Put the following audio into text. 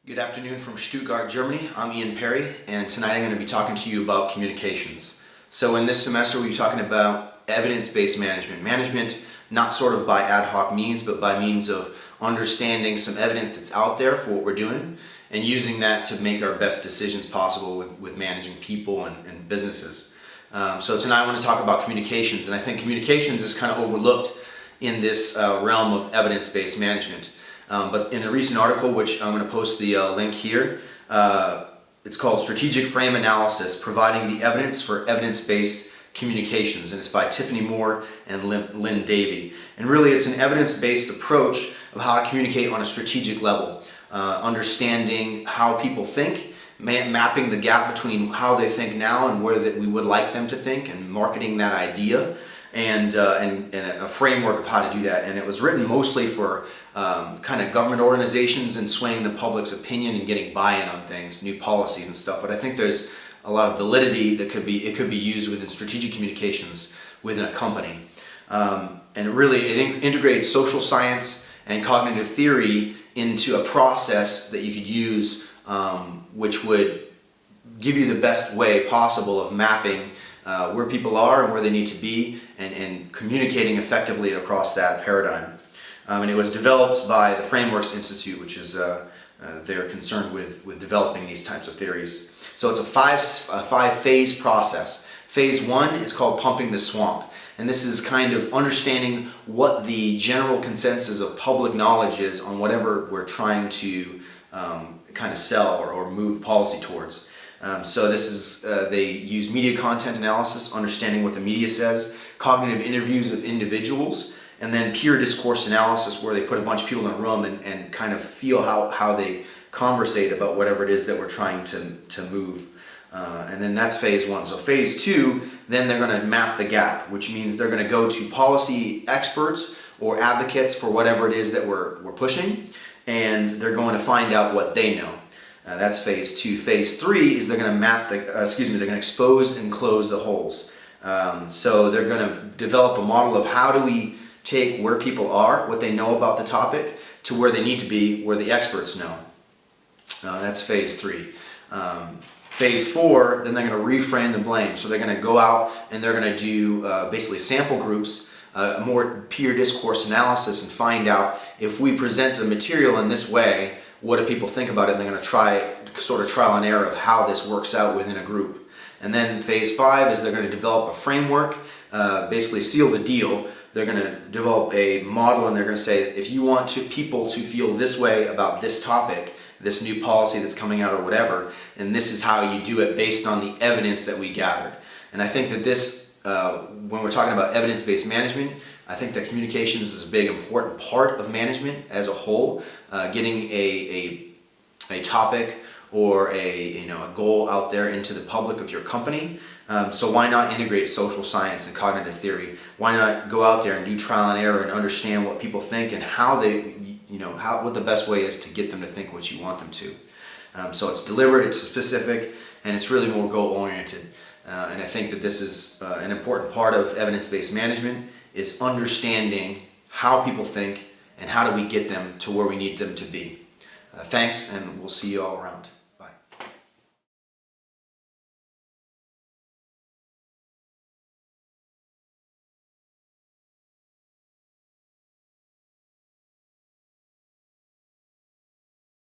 Good afternoon from Stuttgart, Germany. I'm Ian Perry, and tonight I'm going to be talking to you about communications. So in this semester we'll be talking about evidence-based management. Management not sort of by ad hoc means, but by means of understanding some evidence that's out there for what we're doing and using that to make our best decisions possible with managing people and businesses. So tonight I want to talk about communications, and I think communications is kind of overlooked in this realm of evidence-based management. But in a recent article, which I'm going to post the link here, it's called Strategic Frame Analysis, Providing the Evidence for Evidence-Based Communications, and it's by Tiffany Moore and Lynn Davey. And really it's an evidence-based approach of how to communicate on a strategic level, understanding how people think, mapping the gap between how they think now and where we would like them to think, and marketing that idea, and a framework of how to do that. And it was written mostly for kind of government organizations and swaying the public's opinion and getting buy-in on things, new policies and stuff. But I think there's a lot of validity that could be used within strategic communications within a company. And it integrates social science and cognitive theory into a process that you could use, which would give you the best way possible of mapping where people are and where they need to be, and communicating effectively across that paradigm. And it was developed by the Frameworks Institute, which is they're concerned with developing these types of theories. So it's a five-phase process. Phase one is called pumping the swamp, and this is kind of understanding what the general consensus of public knowledge is on whatever we're trying to kind of sell or move policy towards. So this is, they use media content analysis, understanding what the media says, cognitive interviews of individuals, and then peer discourse analysis, where they put a bunch of people in a room and kind of feel how they conversate about whatever it is that we're trying to move. And then that's phase one. So phase two, then they're going to map the gap, which means they're going to go to policy experts or advocates for whatever it is that we're pushing, and they're going to find out what they know. That's phase two. Phase three is they're going to they're going to expose and close the holes. So they're going to develop a model of how do we take where people are, what they know about the topic, to where they need to be, where the experts know. That's phase three. Phase four, then they're going to reframe the blame. So they're going to go out and they're going to do basically sample groups, a more peer discourse analysis, and find out if we present the material in this way, what do people think about it? And they're going to try sort of trial and error of how this works out within a group. And then phase five is they're going to develop a framework, basically seal the deal. They're going to develop a model, and they're going to say, if you want people to feel this way about this topic, this new policy that's coming out or whatever, and this is how you do it based on the evidence that we gathered. And I think that this, when we're talking about evidence-based management, I think that communications is a big important part of management as a whole. Getting a topic or a goal out there into the public of your company. So why not integrate social science and cognitive theory? Why not go out there and do trial and error and understand what people think and how they, what the best way is to get them to think what you want them to. So it's deliberate, it's specific, and it's really more goal-oriented. And I think that this is an important part of evidence-based management, is understanding how people think and how do we get them to where we need them to be. Thanks, and we'll see you all around.